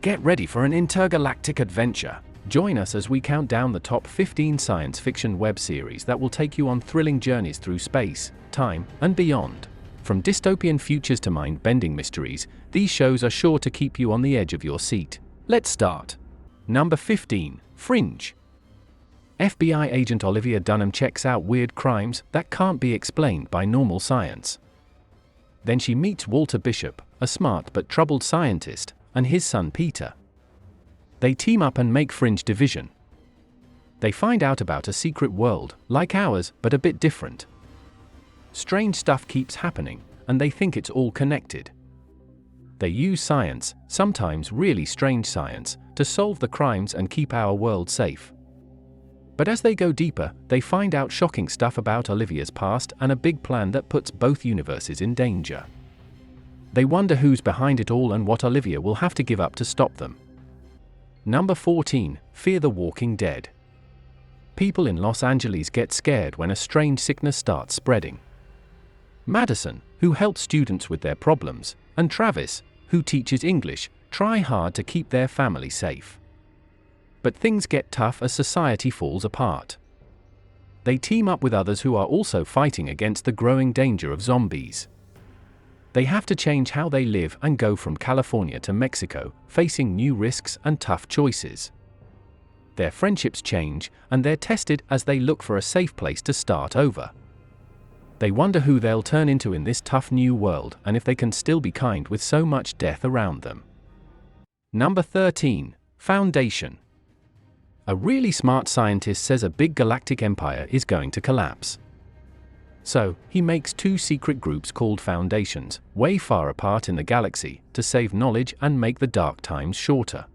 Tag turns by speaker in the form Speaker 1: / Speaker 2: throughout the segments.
Speaker 1: Get ready for an intergalactic adventure. Join us as we count down the top 15 science fiction web series that will take you on thrilling journeys through space, time, and beyond. From dystopian futures to mind-bending mysteries, these shows are sure to keep you on the edge of your seat. Let's start. Number 15, Fringe. FBI agent Olivia Dunham checks out weird crimes that can't be explained by normal science. Then she meets Walter Bishop, a smart but troubled scientist, and his son Peter. They team up and make Fringe Division. They find out about a secret world, like ours, but a bit different. Strange stuff keeps happening, and they think it's all connected. They use science, sometimes really strange science, to solve the crimes and keep our world safe. But as they go deeper, they find out shocking stuff about Olivia's past and a big plan that puts both universes in danger. They wonder who's behind it all and what Olivia will have to give up to stop them. Number 14, Fear the Walking Dead. People in Los Angeles get scared when a strange sickness starts spreading. Madison, who helps students with their problems, and Travis, who teaches English, try hard to keep their family safe. But things get tough as society falls apart. They team up with others who are also fighting against the growing danger of zombies. They have to change how they live and go from California to Mexico, facing new risks and tough choices. Their friendships change, and they're tested as they look for a safe place to start over. They wonder who they'll turn into in this tough new world and if they can still be kind with so much death around them. Number 13, Foundation. A really smart scientist says a big galactic empire is going to collapse. So, he makes two secret groups called Foundations, way far apart in the galaxy, to save knowledge and make the dark times shorter.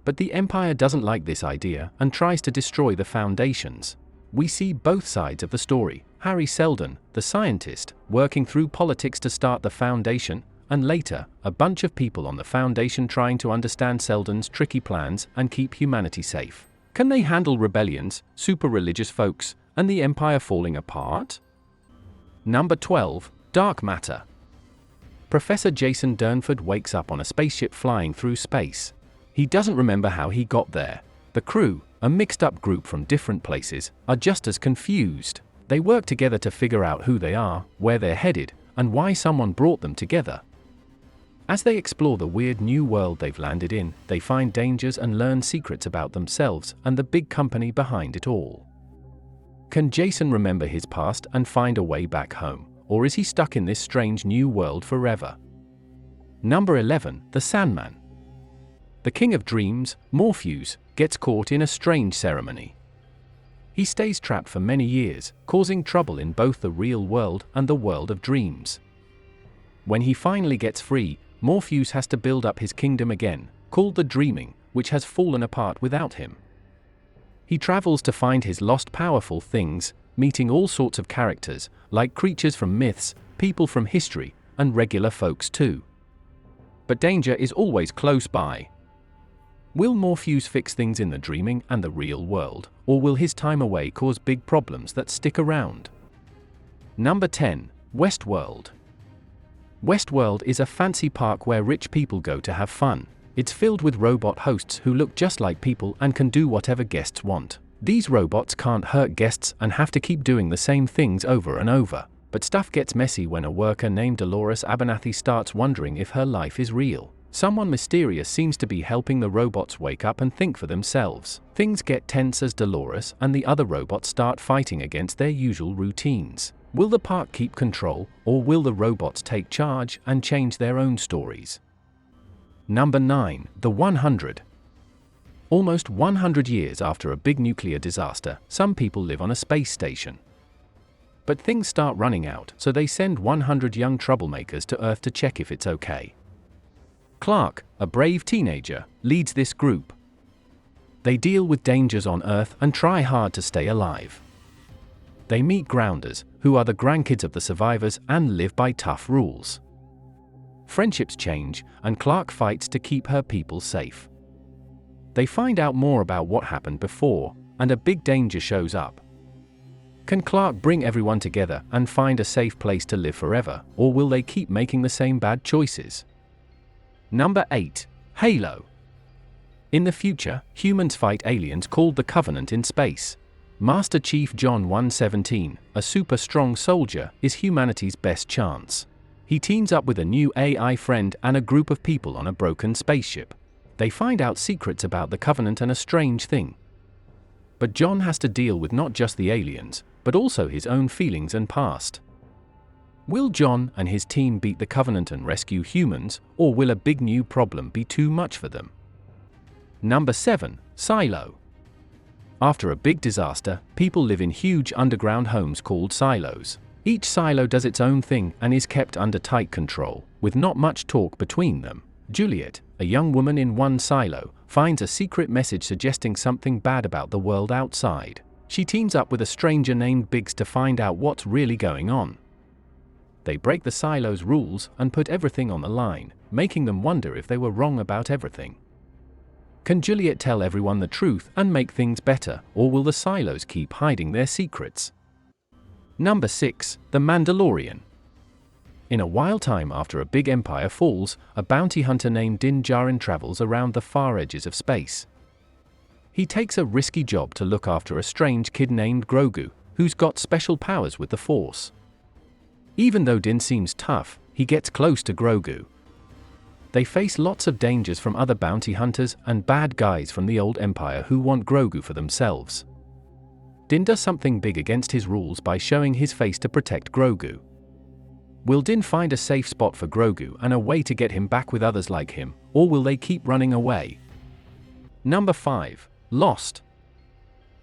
Speaker 1: But the Empire doesn't like this idea and tries to destroy the Foundations. We see both sides of the story: Harry Seldon, the scientist, working through politics to start the Foundation, and later, a bunch of people on the Foundation trying to understand Seldon's tricky plans and keep humanity safe. Can they handle rebellions, super religious folks, and the Empire falling apart? Number 12, Dark Matter. Professor Jason Durnford wakes up on a spaceship flying through space. He doesn't remember how he got there. The crew, a mixed-up group from different places, are just as confused. They work together to figure out who they are, where they're headed, and why someone brought them together. As they explore the weird new world they've landed in, they find dangers and learn secrets about themselves and the big company behind it all. Can Jason remember his past and find a way back home, or is he stuck in this strange new world forever? Number 11, The Sandman. The King of Dreams, Morpheus, gets caught in a strange ceremony. He stays trapped for many years, causing trouble in both the real world and the world of dreams. When he finally gets free, Morpheus has to build up his kingdom again, called the Dreaming, which has fallen apart without him. He travels to find his lost powerful things, meeting all sorts of characters, like creatures from myths, people from history, and regular folks too. But danger is always close by. Will Morpheus fix things in the dreaming and the real world, or will his time away cause big problems that stick around? Number 10, Westworld. Westworld is a fancy park where rich people go to have fun. It's filled with robot hosts who look just like people and can do whatever guests want. These robots can't hurt guests and have to keep doing the same things over and over. But stuff gets messy when a worker named Dolores Abernathy starts wondering if her life is real. Someone mysterious seems to be helping the robots wake up and think for themselves. Things get tense as Dolores and the other robots start fighting against their usual routines. Will the park keep control, or will the robots take charge and change their own stories? Number 9, The 100. Almost 100 years after a big nuclear disaster, some people live on a space station. But things start running out, so they send 100 young troublemakers to Earth to check if it's okay. Clark, a brave teenager, leads this group. They deal with dangers on Earth and try hard to stay alive. They meet grounders, who are the grandkids of the survivors and live by tough rules. Friendships change, and Clark fights to keep her people safe. They find out more about what happened before, and a big danger shows up. Can Clark bring everyone together and find a safe place to live forever, or will they keep making the same bad choices? Number 8, Halo. In the future, humans fight aliens called the Covenant in space. Master Chief John 117, a super strong soldier, is humanity's best chance. He teams up with a new AI friend and a group of people on a broken spaceship. They find out secrets about the Covenant and a strange thing. But John has to deal with not just the aliens, but also his own feelings and past. Will John and his team beat the Covenant and rescue humans, or will a big new problem be too much for them? Number 7. Silo. After a big disaster, people live in huge underground homes called silos. Each silo does its own thing and is kept under tight control, with not much talk between them. Juliet, a young woman in one silo, finds a secret message suggesting something bad about the world outside. She teams up with a stranger named Biggs to find out what's really going on. They break the silo's rules and put everything on the line, making them wonder if they were wrong about everything. Can Juliet tell everyone the truth and make things better, or will the silos keep hiding their secrets? Number 6. The Mandalorian. In a wild time after a big empire falls, a bounty hunter named Din Djarin travels around the far edges of space. He takes a risky job to look after a strange kid named Grogu, who's got special powers with the Force. Even though Din seems tough, he gets close to Grogu. They face lots of dangers from other bounty hunters and bad guys from the old empire who want Grogu for themselves. Din does something big against his rules by showing his face to protect Grogu. Will Din find a safe spot for Grogu and a way to get him back with others like him, or will they keep running away? Number 5. Lost.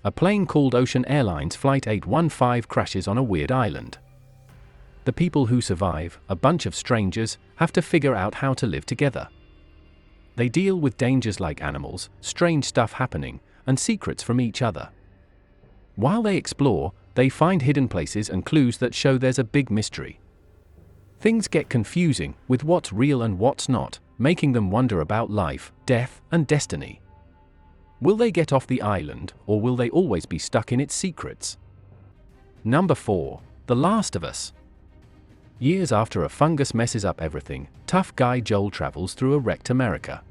Speaker 1: A plane called Ocean Airlines Flight 815 crashes on a weird island. The people who survive, a bunch of strangers, have to figure out how to live together. They deal with dangers like animals, strange stuff happening, and secrets from each other. While they explore, they find hidden places and clues that show there's a big mystery. Things get confusing with what's real and what's not, making them wonder about life, death, and destiny. Will they get off the island, or will they always be stuck in its secrets? Number 4. The Last of Us. Years after a fungus messes up everything, tough guy Joel travels through a wrecked America.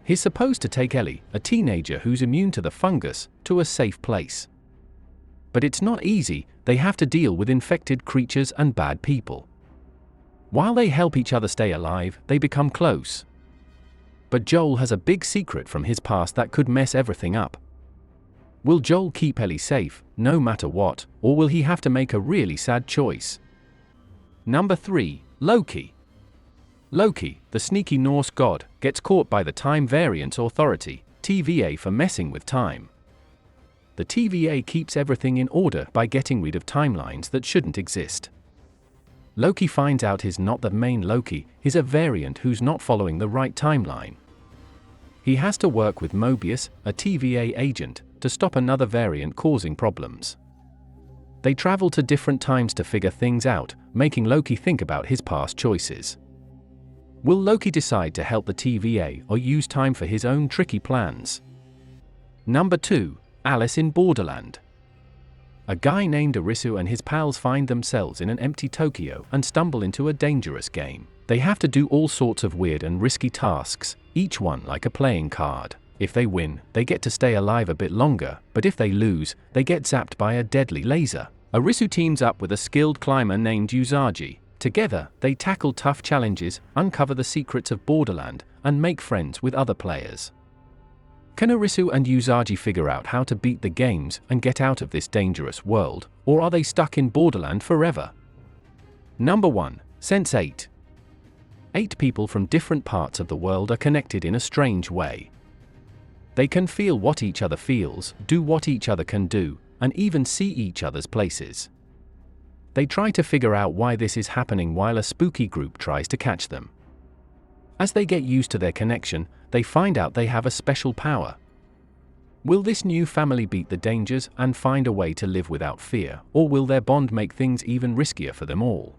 Speaker 1: He's supposed to take Ellie, a teenager who's immune to the fungus, to a safe place. But it's not easy, they have to deal with infected creatures and bad people. While they help each other stay alive, they become close. But Joel has a big secret from his past that could mess everything up. Will Joel keep Ellie safe, no matter what, or will he have to make a really sad choice? Number 3. Loki. Loki, the sneaky Norse god, gets caught by the Time Variance Authority, TVA, for messing with time. The TVA keeps everything in order by getting rid of timelines that shouldn't exist. Loki finds out he's not the main Loki, he's a variant who's not following the right timeline. He has to work with Mobius, a TVA agent, to stop another variant causing problems. They travel to different times to figure things out, making Loki think about his past choices. Will Loki decide to help the TVA or use time for his own tricky plans? Number 2. Alice in Borderland. A guy named Arisu and his pals find themselves in an empty Tokyo and stumble into a dangerous game. They have to do all sorts of weird and risky tasks, each one like a playing card. If they win, they get to stay alive a bit longer, but if they lose, they get zapped by a deadly laser. Arisu teams up with a skilled climber named Usagi. Together, they tackle tough challenges, uncover the secrets of Borderland, and make friends with other players. Can Arisu and Usagi figure out how to beat the games and get out of this dangerous world, or are they stuck in Borderland forever? Number 1. Sense8. 8 people from different parts of the world are connected in a strange way. They can feel what each other feels, do what each other can do, and even see each other's places. They try to figure out why this is happening while a spooky group tries to catch them. As they get used to their connection, they find out they have a special power. Will this new family beat the dangers and find a way to live without fear, or will their bond make things even riskier for them all?